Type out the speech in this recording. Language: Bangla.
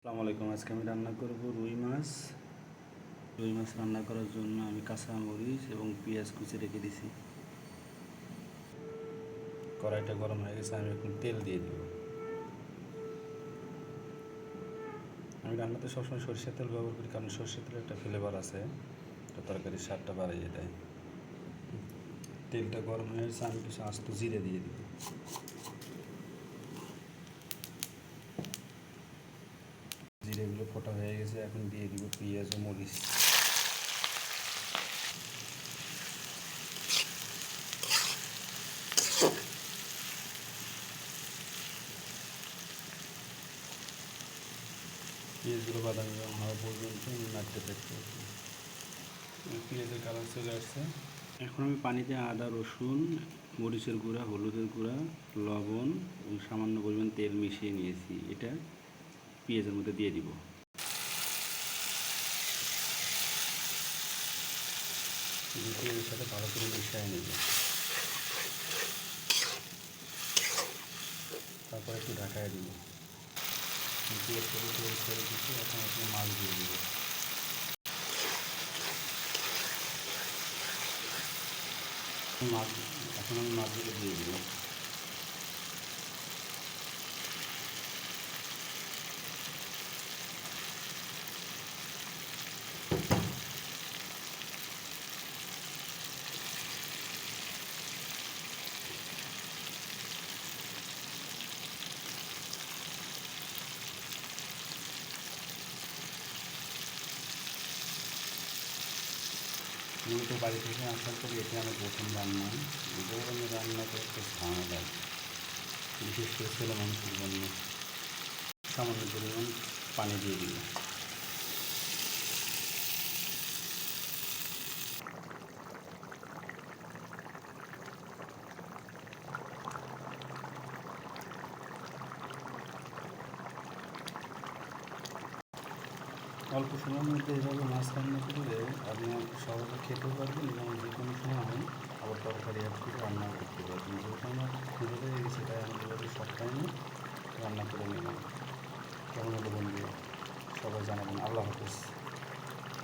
আসসালামু আলাইকুম। আজকে আমি রান্না করব রুই মাছ। রুই মাছ রান্না করার জন্য আমি কাঁচামরিচ এবং পেঁয়াজ কুচি রেখে দিছি। কড়াইটা গরম হয়ে গেছে, আমি এখন তেল দিয়ে দিব। আমি রান্নাতে সবসময় সরিষার তেল ব্যবহার করি, কারণ সরিষার তেলের একটা ফ্লেভার আছে, তরকারির স্বাদটা বাড়িয়ে দেয়। তেলটা গরম হয়ে গেছে, আমি কিছু আস্ত জিরে দিয়ে দিব। জিরেগুলো ফোটা হয়ে গেছে, এখন দিয়ে দিব পেঁয়াজ ও মরিচ। পেঁয়াজগুলো বাদামি রঙ হওয়া পর্যন্ত আমি নাড়তে থাকতে থাকি। পেঁয়াজের কালার চলে আসছে। এখন আমি পানিতে আদা, রসুন, মরিচের গুঁড়া, হলুদের গুঁড়া, লবণ এবং সামান্য পরিমাণ তেল মিশিয়ে নিয়েছি। এটা পেঁয়াজের মধ্যে দিয়ে দিব। পেঁয়াজের সাথে ভালো করে মিশিয়ে নেব। তারপর একটু ঢাকায় দিব। পেঁয়াজ করে দিচ্ছি, এখন আপনি মাছ দিয়ে দিব। এখন আমি মাছগুলো দিয়ে দিব। মূলত বাড়ি থেকে আসার পরে এটা আমার প্রথম রান্না। গরমে রান্না করতে ঝামেলা, বিশেষ করে ছেলে মানুষের জন্য। সামান্য পরিমাণ পানি দিয়ে দিব। অল্প সময়ের মধ্যে এভাবে মাছ রান্না করলে আপনি সহজে খেতেও পারবেন এবং যে কোনো সময় আবার তরকারি অ্যাড করে রান্নাও করতে পারবেন। যেহেতু আমার খুঁজে লেগে গেছে, তাই আমি এভাবে সব টাইমে রান্না করে নিলাম। কেমন হলো বন্ধু? সবাই জানাবেন। আল্লাহ হাফেজ।